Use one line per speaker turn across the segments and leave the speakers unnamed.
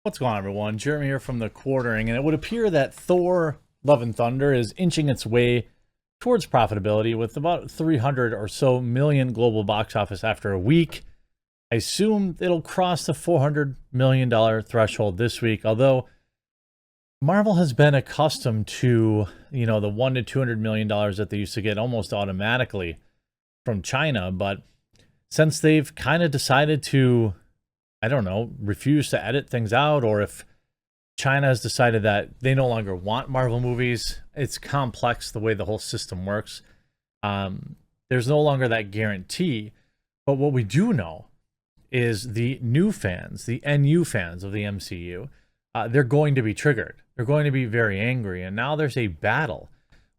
What's going on, everyone? Jeremy here from the Quartering, and it would appear that Thor: Love and Thunder is inching its way towards profitability with about 300 or so million global box office after a week. I assume it'll cross the $400 million threshold this week, although Marvel has been accustomed to, the $100 to $200 million that they used to get almost automatically from China, but since they've kind of decided to, I don't know, refuse to edit things out, or if China has decided that they no longer want Marvel movies, it's complex the way the whole system works. There's no longer that guarantee. But what we do know is the new fans, the NU fans of the MCU, they're going to be triggered. They're going to be very angry. And now there's a battle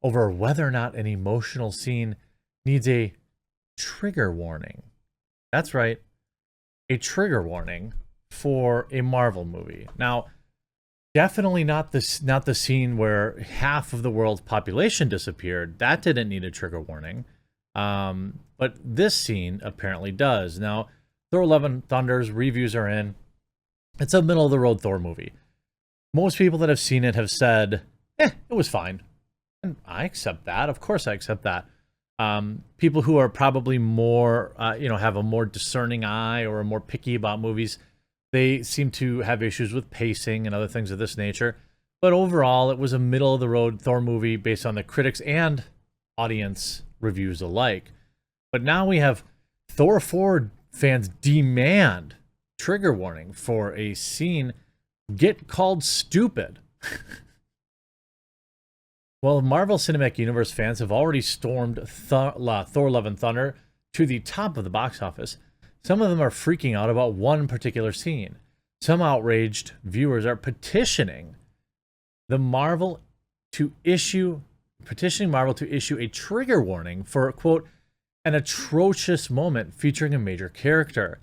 over whether or not an emotional scene needs a trigger warning. That's right. A trigger warning for a Marvel movie. Now, definitely not the scene where half of the world's population disappeared. That didn't need a trigger warning. But this scene apparently does. Now, Thor: Love and Thunder's reviews are in. It's a middle-of-the-road Thor movie. Most people that have seen it have said, it was fine. And I accept that. Of course I accept that. People who are probably more, have a more discerning eye or are more picky about movies, they seem to have issues with pacing and other things of this nature. But overall, it was a middle-of-the-road Thor movie based on the critics and audience reviews alike. But now we have Thor 4 fans demand trigger warning for a scene get called stupid. Well, Marvel Cinematic Universe fans have already stormed Thor: Love and Thunder to the top of the box office. Some of them are freaking out about one particular scene. Some outraged viewers are petitioning Marvel to issue a trigger warning for, quote, an atrocious moment featuring a major character.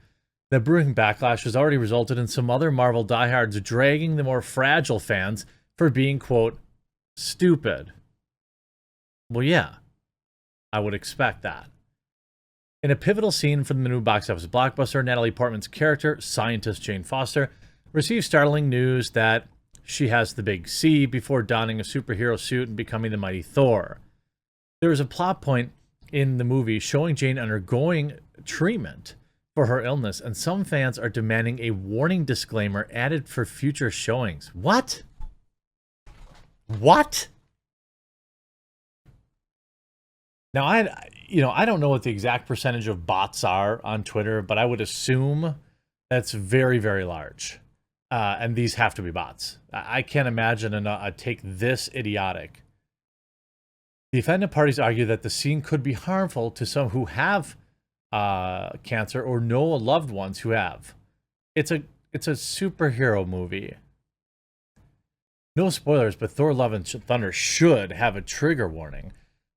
The brewing backlash has already resulted in some other Marvel diehards dragging the more fragile fans for being, quote, stupid. Well, yeah, I would expect that. In a pivotal scene from the new box office blockbuster, Natalie Portman's character, scientist Jane Foster, receives startling news that she has the big C before donning a superhero suit and becoming the mighty Thor. There is a plot point in the movie showing Jane undergoing treatment for her illness, and some fans are demanding a warning disclaimer added for future showings. What? What? Now, I don't know what the exact percentage of bots are on Twitter, but I would assume that's very, very large. And these have to be bots. I can't imagine a take this idiotic. The offended parties argue that the scene could be harmful to some who have cancer or know loved ones who have. It's a superhero movie. No spoilers, but Thor: Love and Thunder should have a trigger warning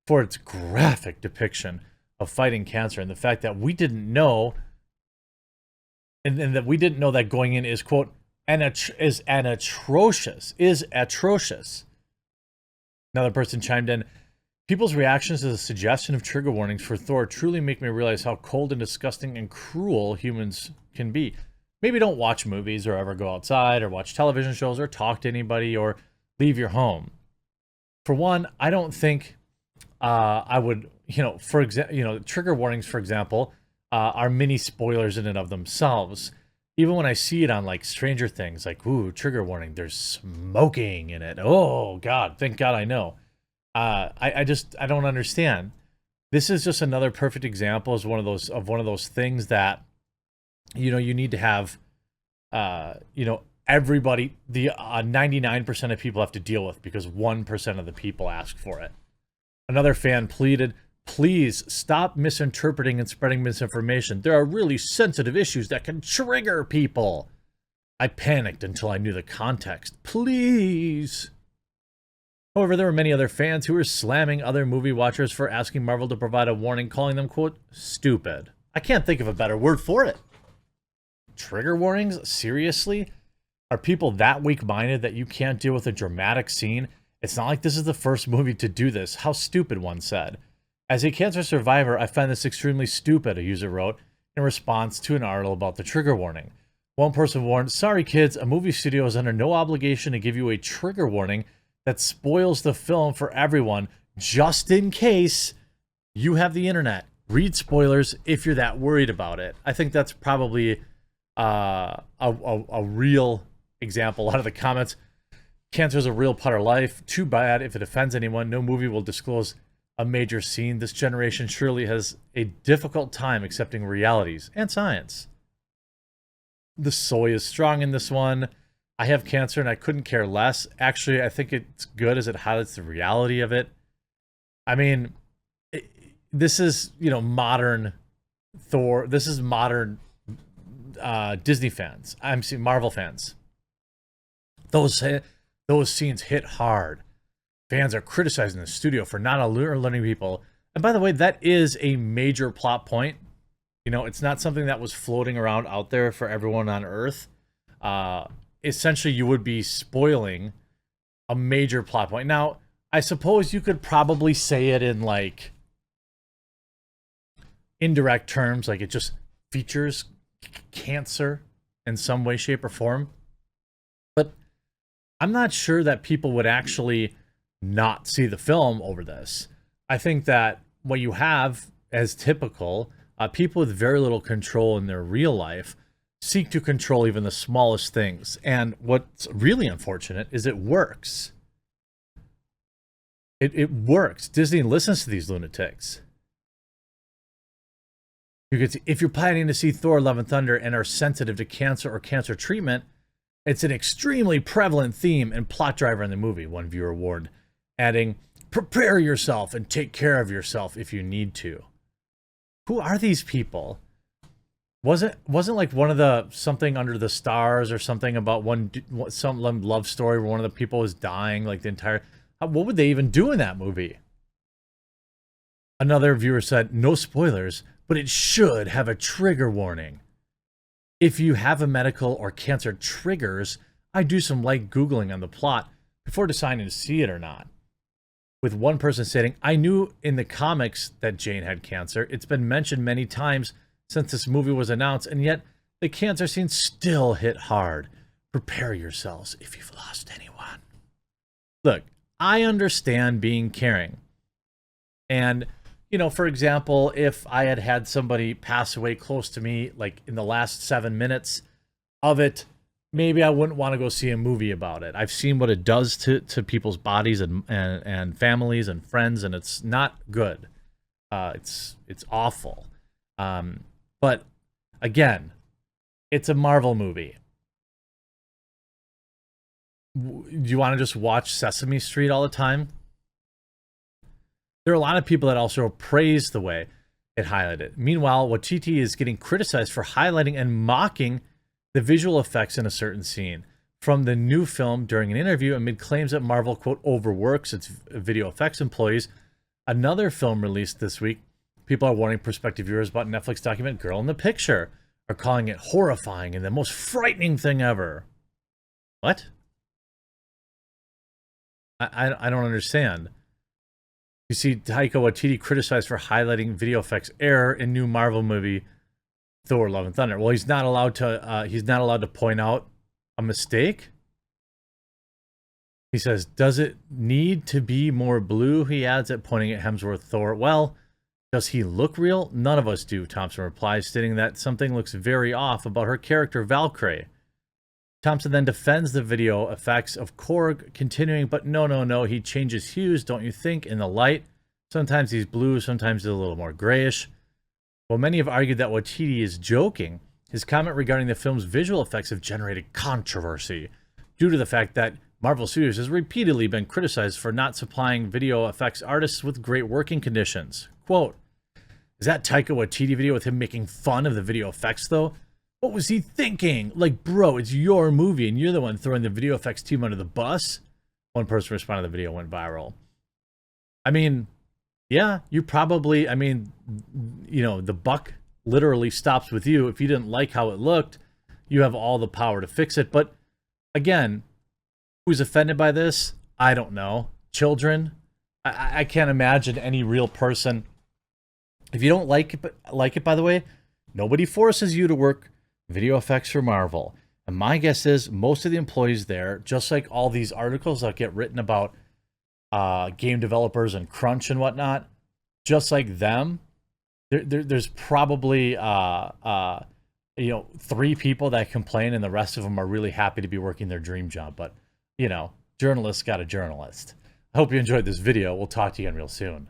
for its graphic depiction of fighting cancer, and the fact that we didn't know, and that we didn't know that going in is, quote, atrocious. Another person chimed in, people's reactions to the suggestion of trigger warnings for Thor truly make me realize how cold and disgusting and cruel humans can be. Maybe don't watch movies or ever go outside or watch television shows or talk to anybody or leave your home. For one, I don't think I would, trigger warnings, for example, are mini spoilers in and of themselves. Even when I see it on like Stranger Things, like, ooh, trigger warning, there's smoking in it. Oh God, thank God I know. I don't understand. This is just another perfect example of one of those things that, you need to have, everybody, the 99% of people have to deal with because 1% of the people ask for it. Another fan pleaded, please stop misinterpreting and spreading misinformation. There are really sensitive issues that can trigger people. I panicked until I knew the context. Please. However, there were many other fans who were slamming other movie watchers for asking Marvel to provide a warning, calling them, quote, stupid. I can't think of a better word for it. Trigger warnings? Seriously? Are people that weak-minded that you can't deal with a dramatic scene? It's not like this is the first movie to do this. How stupid, one said. As a cancer survivor, I find this extremely stupid, a user wrote in response to an article about the trigger warning. One person warned, sorry kids, a movie studio is under no obligation to give you a trigger warning that spoils the film for everyone, just in case you have the internet. Read spoilers if you're that worried about it. I think that's probably a real example. A lot of the comments, cancer is a real part of life. Too bad if it offends anyone. No movie will disclose a major scene. This generation surely has a difficult time accepting realities and science. The soy is strong in this one. I have cancer and I couldn't care less. Actually, I think it's good as it highlights the reality of it. I mean, this is, modern Thor. This is modern Disney fans. I'm seeing Marvel fans. Those scenes hit hard. Fans are criticizing the studio for not alerting people. And by the way, that is a major plot point. It's not something that was floating around out there for everyone on Earth. Essentially, you would be spoiling a major plot point. Now, I suppose you could probably say it in, like, indirect terms, like it just features cancer in some way, shape, or form. But I'm not sure that people would actually not see the film over this. I think that what you have, as typical, people with very little control in their real life seek to control even the smallest things. And what's really unfortunate is it works. It works. Disney listens to these lunatics. You could see, if you're planning to see Thor: Love and Thunder and are sensitive to cancer or cancer treatment, it's an extremely prevalent theme and plot driver in the movie, one viewer warned, adding, prepare yourself and take care of yourself if you need to. Who are these people? Wasn't like one of the something under the stars or something about some love story where one of the people was dying, like the entire... What would they even do in that movie? Another viewer said, no spoilers, but it should have a trigger warning. If you have a medical or cancer triggers, I do some light Googling on the plot before deciding to see it or not. With one person stating, I knew in the comics that Jane had cancer. It's been mentioned many times since this movie was announced, and yet the cancer scene still hit hard. Prepare yourselves if you've lost anyone. Look, I understand being caring. And, for example, if I had had somebody pass away close to me, like in the last 7 minutes of it, maybe I wouldn't want to go see a movie about it. I've seen what it does to people's bodies and families and friends, and it's not good. It's awful. But again, it's a Marvel movie. Do you want to just watch Sesame Street all the time? There are a lot of people that also praise the way it highlighted. Meanwhile, Waititi is getting criticized for highlighting and mocking the visual effects in a certain scene. From the new film during an interview amid claims that Marvel, quote, overworks its video effects employees, another film released this week, people are warning prospective viewers about Netflix document Girl in the Picture, are calling it horrifying and the most frightening thing ever. What? I don't understand. You see Taika Waititi criticized for highlighting video effects error in new Marvel movie Thor: Love and Thunder. Well, he's not allowed to point out a mistake. He says, does it need to be more blue? He adds it, pointing at Hemsworth Thor. Well, does he look real? None of us do, Thompson replies, stating that something looks very off about her character Valkyrie. Thompson then defends the video effects of Korg, continuing, but no, he changes hues, don't you think, in the light? Sometimes he's blue, sometimes he's a little more grayish. While many have argued that Waititi is joking, his comment regarding the film's visual effects have generated controversy due to the fact that Marvel Studios has repeatedly been criticized for not supplying video effects artists with great working conditions. Quote, is that Taika Waititi video with him making fun of the video effects, though? What was he thinking? Like, bro, it's your movie, and you're the one throwing the video effects team under the bus? One person responded, the video went viral. I mean, yeah, you probably, the buck literally stops with you. If you didn't like how it looked, you have all the power to fix it. But again, who's offended by this? I don't know. Children? I can't imagine any real person. If you don't like it, by the way, nobody forces you to work video effects for Marvel. And my guess is most of the employees there, just like all these articles that get written about game developers and crunch and whatnot, just like them, there's probably 3 people that complain, and the rest of them are really happy to be working their dream job. But journalists got a journalist. I hope you enjoyed this video. We'll talk to you again real soon.